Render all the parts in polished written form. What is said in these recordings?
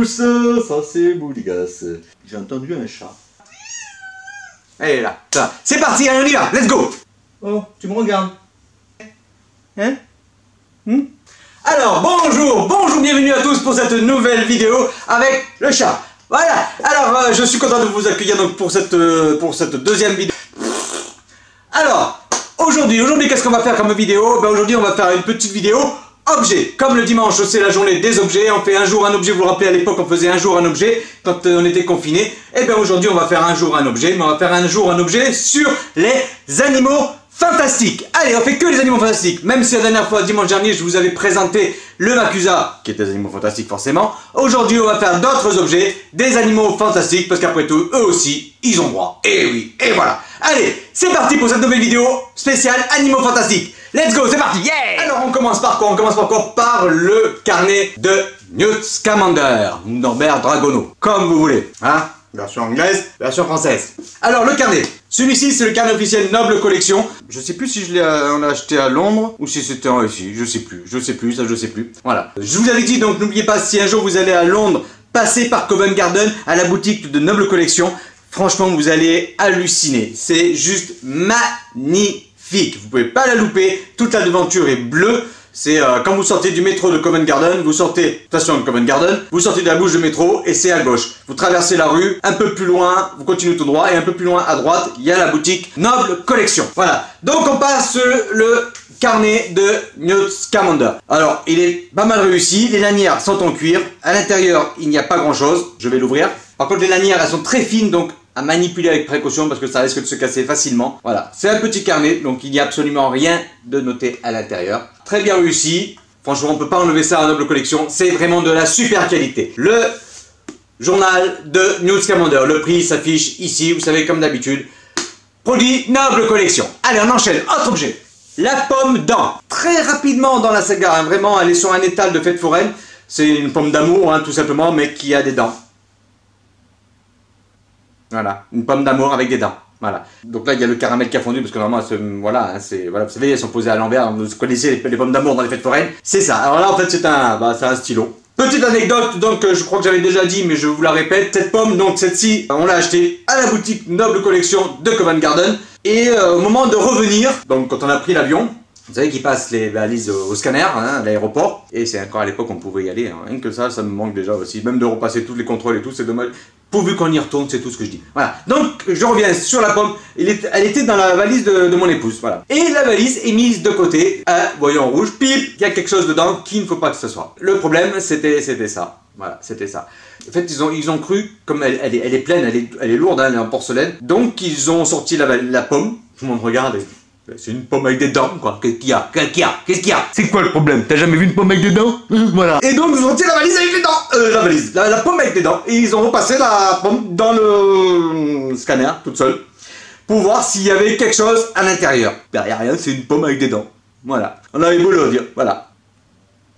tous, ça c'est Bouligas. J'ai entendu un chat. Allez là, ça. C'est parti, allez on y va, let's go. Oh, tu me regardes. Hein? Alors, bonjour, bienvenue à tous pour cette nouvelle vidéo avec le chat. Voilà, alors je suis content de vous accueillir donc pour cette deuxième vidéo. Alors, aujourd'hui qu'est-ce qu'on va faire comme vidéo? Ben aujourd'hui on va faire une petite vidéo objet. Comme le dimanche c'est la journée des objets, on fait un jour un objet, vous vous rappelez à l'époque on faisait un jour un objet quand on était confiné. Et bien aujourd'hui on va faire un jour un objet, mais on va faire un jour un objet sur les animaux fantastiques. Allez, on fait que les animaux fantastiques. Même si la dernière fois, dimanche dernier, je vous avais présenté le Macusa, qui est des animaux fantastiques forcément. Aujourd'hui, on va faire d'autres objets, des animaux fantastiques, parce qu'après tout, eux aussi, ils ont droit. Et oui, et voilà. Allez, c'est parti pour cette nouvelle vidéo spéciale animaux fantastiques. Let's go, c'est parti. Yeah. Alors, on commence par quoi? On commence par quoi? Par le carnet de Newt Scamander, Norbert Dragono, comme vous voulez, hein. Version anglaise, version française. Alors le carnet, celui-ci c'est le carnet officiel Noble Collection. Je sais plus si on l'a acheté à Londres ou si c'était ici, je sais plus. Voilà. Je vous avais dit donc n'oubliez pas si un jour vous allez à Londres, passez par Covent Garden à la boutique de Noble Collection. Franchement vous allez halluciner, c'est juste magnifique. Vous pouvez pas la louper, toute la devanture est bleue. C'est quand vous sortez du métro de Covent Garden, vous sortez, station de Covent Garden, vous sortez de la bouche de métro et c'est à gauche. Vous traversez la rue, un peu plus loin, vous continuez tout droit et un peu plus loin à droite, il y a la boutique Noble Collection. Voilà, donc on passe le carnet de Newt Scamander. Alors, il est pas mal réussi, les lanières sont en cuir, à l'intérieur il n'y a pas grand chose, je vais l'ouvrir. Par contre les lanières elles sont très fines donc à manipuler avec précaution parce que ça risque de se casser facilement. Voilà, c'est un petit carnet, donc il n'y a absolument rien de noté à l'intérieur. Très bien réussi, franchement on peut pas enlever ça à Noble Collection, c'est vraiment de la super qualité. Le journal de Newt Scamander, le prix s'affiche ici, vous savez comme d'habitude. Produit Noble Collection. Allez on enchaîne, autre objet. La pomme dent. Très rapidement dans la saga, hein, vraiment elle est sur un étal de fête foraine. C'est une pomme d'amour hein, tout simplement, mais qui a des dents. Voilà, une pomme d'amour avec des dents. Voilà. Donc là, il y a le caramel qui a fondu parce que normalement, voilà, hein, voilà, vous savez, elles sont posées à l'envers. Vous connaissez les pommes d'amour dans les fêtes foraines. C'est ça. Alors là, en fait, c'est un stylo. Petite anecdote, donc je crois que j'avais déjà dit, mais je vous la répète. Cette pomme, donc celle-ci, on l'a achetée à la boutique Noble Collection de Covent Garden. Et au moment de revenir, donc quand on a pris l'avion, vous savez qu'ils passent les valises au scanner, hein, à l'aéroport. Et c'est encore à l'époque on pouvait y aller. Hein. Rien que ça me manque déjà aussi. Même de repasser tous les contrôles et tout, c'est dommage. Pourvu qu'on y retourne, c'est tout ce que je dis. Voilà. Donc, je reviens sur la pomme. Elle était dans la valise de mon épouse. Voilà. Et la valise est mise de côté. Voyons rouge. Pip, il y a quelque chose dedans qu'il ne faut pas que ce soit. Le problème, c'était ça. Voilà, c'était ça. En fait, ils ont cru, comme elle est pleine, elle est lourde, hein, elle est en porcelaine. Donc, ils ont sorti la pomme. Tout le monde regarde. C'est une pomme avec des dents, quoi. Qu'est-ce qu'il y a? C'est quoi le problème? T'as jamais vu une pomme avec des dents? Voilà. Et donc, ils ont tiré la valise avec les dents. La pomme avec des dents. Et ils ont repassé la pomme dans le scanner, toute seule, pour voir s'il y avait quelque chose à l'intérieur. Ben, y a rien, c'est une pomme avec des dents. Voilà. On avait beau le dire. Voilà.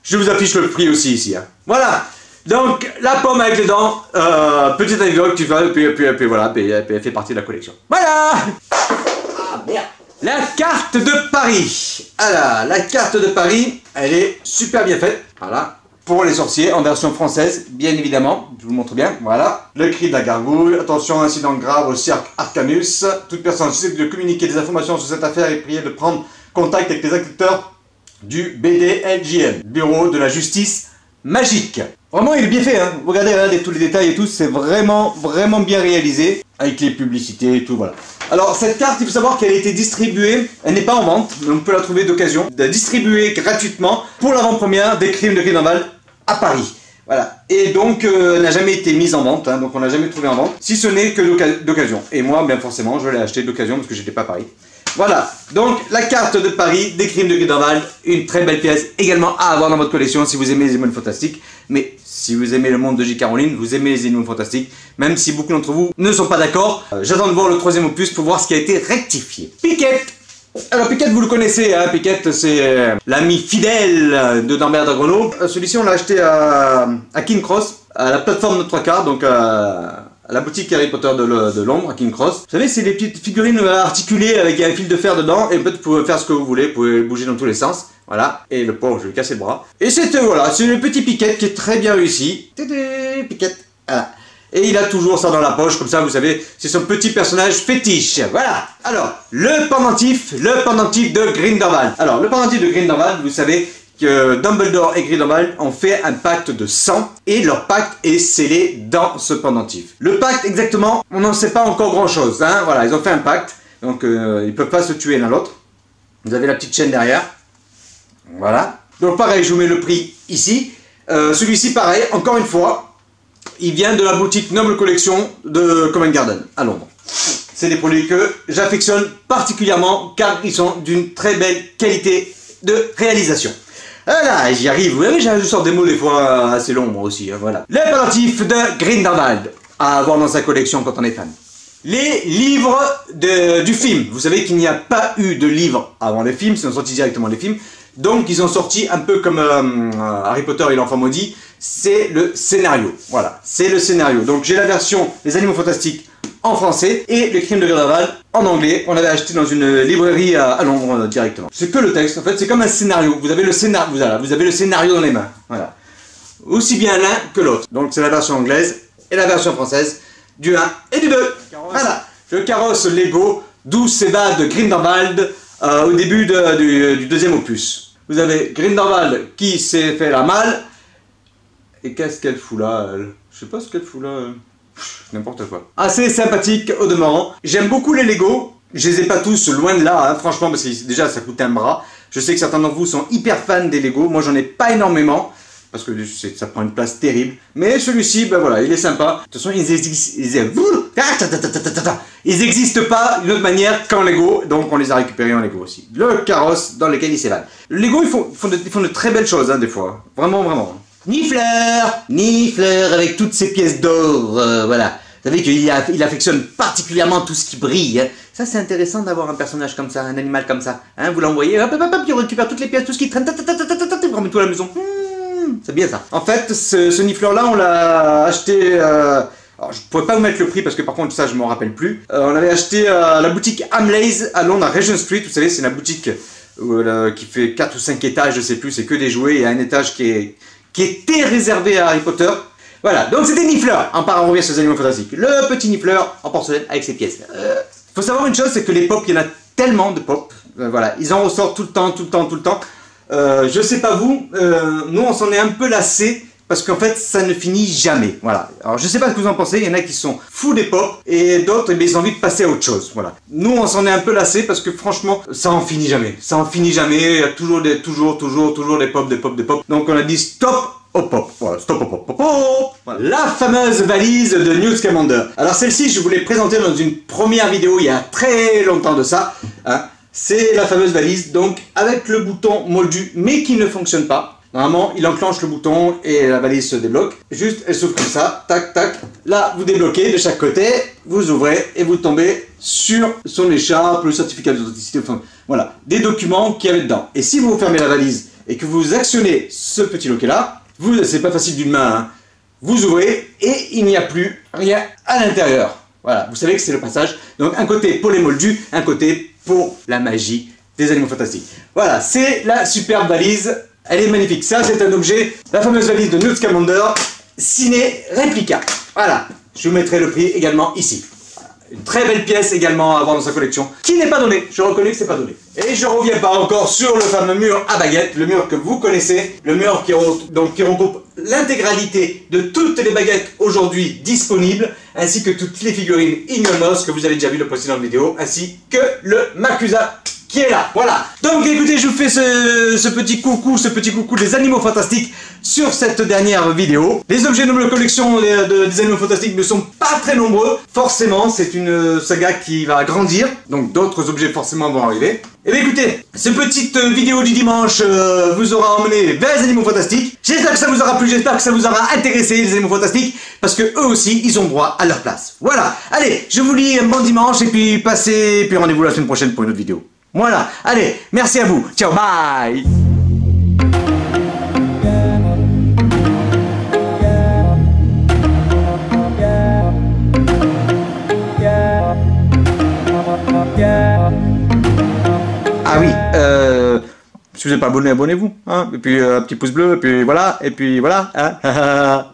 Je vous affiche le prix aussi ici. Hein. Voilà. Donc, la pomme avec les dents, petite anecdote, tu vois, puis voilà, puis elle fait partie de la collection. Voilà. Ah, merde. La carte de Paris. Alors, la carte de Paris, elle est super bien faite. Voilà. Pour les sorciers, en version française, bien évidemment. Je vous le montre bien. Voilà. Le cri de la gargouille. Attention, incident grave au cirque Arcanus. Toute personne susceptible de communiquer des informations sur cette affaire est priée de prendre contact avec les acteurs du BDLJM, Bureau de la Justice Magique. Vraiment, il est bien fait. Hein. Regardez, regardez tous les détails et tout. C'est vraiment bien réalisé. Avec les publicités et tout, voilà. Alors cette carte, il faut savoir qu'elle a été distribuée, elle n'est pas en vente, mais on peut la trouver d'occasion, distribuée gratuitement pour l'avant-première des Crimes de Grindelwald à Paris. Voilà. Et donc, elle n'a jamais été mise en vente, hein, donc on l'a jamais trouvée en vente, si ce n'est que d'occasion. Et moi, bien forcément, je l'ai acheté d'occasion parce que j'étais pas à Paris. Voilà, donc la carte de Paris des Crimes de Grindelwald, une très belle pièce également à avoir dans votre collection si vous aimez les animaux fantastiques. Mais si vous aimez le monde de J. Caroline, vous aimez les animaux fantastiques, même si beaucoup d'entre vous ne sont pas d'accord. J'attends de voir le troisième opus pour voir ce qui a été rectifié. Piquette. Alors Piquette, vous le connaissez, hein, Piquette c'est l'ami fidèle de Norbert Dragono. Celui-ci on l'a acheté à King Cross, à la plateforme de 3 quarts, donc à la boutique Harry Potter de Londres, à King Cross. Vous savez, c'est des petites figurines articulées avec un fil de fer dedans, et en fait, vous pouvez faire ce que vous voulez, vous pouvez bouger dans tous les sens. Voilà, et le pauvre, je vais lui casser le bras. Et c'est voilà, c'est le petit Piquette qui est très bien réussi. Tédé, Piquette, voilà. Et il a toujours ça dans la poche, comme ça, vous savez, c'est son petit personnage fétiche. Voilà. Alors, le pendentif de Grindelwald. Alors, le pendentif de Grindelwald, vous savez que Dumbledore et Grindelwald ont fait un pacte de sang, et leur pacte est scellé dans ce pendentif. Le pacte, exactement, on n'en sait pas encore grand-chose, hein. Voilà, ils ont fait un pacte, donc ils peuvent pas se tuer l'un l'autre. Vous avez la petite chaîne derrière. Voilà. Donc pareil, je vous mets le prix ici. Celui-ci, pareil, encore une fois, il vient de la boutique Noble Collection de Covent Garden, à Londres. C'est des produits que j'affectionne particulièrement, car ils sont d'une très belle qualité de réalisation. Voilà, j'y arrive. Vous voyez, je sors des mots des fois assez longs, moi aussi, hein, voilà. Le pendentif de Grindelwald, à avoir dans sa collection quand on est fan. Les livres du film. Vous savez qu'il n'y a pas eu de livres avant les films, ils ont sorti directement les films. Donc ils ont sorti un peu comme Harry Potter et l'enfant maudit, c'est le scénario. Voilà, c'est le scénario. Donc j'ai la version Les Animaux Fantastiques en français et Le Crime de Grindelwald en anglais. On l'avait acheté dans une librairie à Londres directement. C'est que le texte, en fait, c'est comme un scénario. Vous avez le scénario, vous avez le scénario dans les mains. Voilà. Aussi bien l'un que l'autre. Donc c'est la version anglaise et la version française du 1 et du 2. Voilà, le carrosse Lego, d'où s'évade Grindelwald au début du deuxième opus. Vous avez Grindelwald qui s'est fait la malle. Et qu'est-ce qu'elle fout là, elle? Je sais pas ce qu'elle fout là. N'importe quoi. Assez sympathique au demeurant. J'aime beaucoup les Lego. Je les ai pas tous, loin de là, hein, franchement, parce que déjà ça coûte un bras. Je sais que certains d'entre vous sont hyper fans des Lego. Moi j'en ai pas énormément. Parce que ça prend une place terrible. Mais celui-ci, ben voilà, il est sympa. De toute façon, ils existent pas d'une autre manière qu'en Lego. Donc on les a récupérés en Lego aussi. Le carrosse dans lequel ils s'évadent. Le Lego, ils font de très belles choses, hein, des fois. Vraiment, vraiment. Nifleur avec toutes ces pièces d'or, voilà. Vous savez qu'il affectionne particulièrement tout ce qui brille. Hein. Ça, c'est intéressant d'avoir un personnage comme ça, un animal comme ça. Hein, vous l'envoyez, hop, hop, hop, il récupère toutes les pièces, tout ce qui traîne, il ramène tout à la maison. C'est bien ça. En fait, ce nifleur-là, on l'a acheté... alors, je pourrais pas vous mettre le prix parce que par contre, ça, je m'en rappelle plus. On l'avait acheté à la boutique Hamleys à Londres, à Regent Street. Vous savez, c'est la boutique qui fait 4 ou 5 étages, je sais plus, c'est que des jouets. Il y a un étage qui était réservé à Harry Potter. Voilà, donc c'était Nifleur. On revient sur les Animaux Fantastiques. Le petit Nifleur en porcelaine avec ses pièces. Faut savoir une chose, c'est que les pop, il y en a tellement de pop. Voilà, ils en ressortent tout le temps. Je sais pas vous, nous on s'en est un peu lassé parce qu'en fait ça ne finit jamais. Voilà. Alors je sais pas ce que vous en pensez, il y en a qui sont fous des pop et d'autres ils ont envie de passer à autre chose. Voilà. Nous on s'en est un peu lassé parce que franchement ça en finit jamais. Ça en finit jamais, il y a toujours des pop. Donc on a dit stop au pop. Voilà, stop au pop. Voilà. La fameuse valise de Newt Scamander. Alors celle-ci je vous l'ai présentée dans une première vidéo il y a très longtemps de ça. Hein. C'est la fameuse valise, donc avec le bouton moldu, mais qui ne fonctionne pas. Normalement, il enclenche le bouton et la valise se débloque. Juste, elle s'ouvre comme ça, tac, tac. Là, vous débloquez de chaque côté, vous ouvrez et vous tombez sur son écharpe, le certificat d'authenticité, enfin, voilà, des documents qu'il y avait dedans. Et si vous fermez la valise et que vous actionnez ce petit loquet-là, c'est pas facile d'une main, hein, vous ouvrez et il n'y a plus rien à l'intérieur. Voilà, vous savez que c'est le passage. Donc, un côté pour les moldus, un côté pour la magie des Animaux Fantastiques. Voilà, c'est la superbe valise. Elle est magnifique. Ça, c'est un objet, la fameuse valise de Newt Scamander, ciné réplica. Voilà, je vous mettrai le prix également ici. Une très belle pièce également à avoir dans sa collection, qui n'est pas donnée. Je reconnais que c'est pas donné. Et je reviens pas encore sur le fameux mur à baguettes, le mur que vous connaissez, le mur qui regroupe l'intégralité de toutes les baguettes aujourd'hui disponibles, ainsi que toutes les figurines Ignomos que vous avez déjà vu dans la précédente vidéo, ainsi que le Makusa qui est là. Voilà. Donc écoutez, je vous fais ce petit coucou des Animaux Fantastiques sur cette dernière vidéo. Les objets de la collection des Animaux Fantastiques ne sont pas très nombreux. Forcément, c'est une saga qui va grandir, donc d'autres objets forcément vont arriver. Et bien écoutez, cette petite vidéo du dimanche vous aura emmené vers les Animaux Fantastiques. J'espère que ça vous aura plu, j'espère que ça vous aura intéressé, les Animaux Fantastiques, parce que eux aussi, ils ont droit à leur place. Voilà. Allez, je vous dis un bon dimanche et puis rendez-vous la semaine prochaine pour une autre vidéo. Voilà, allez, merci à vous, ciao, bye. Ah oui, si vous n'êtes pas abonné, abonnez-vous. Hein. Et puis un petit pouce bleu, et puis voilà, hein.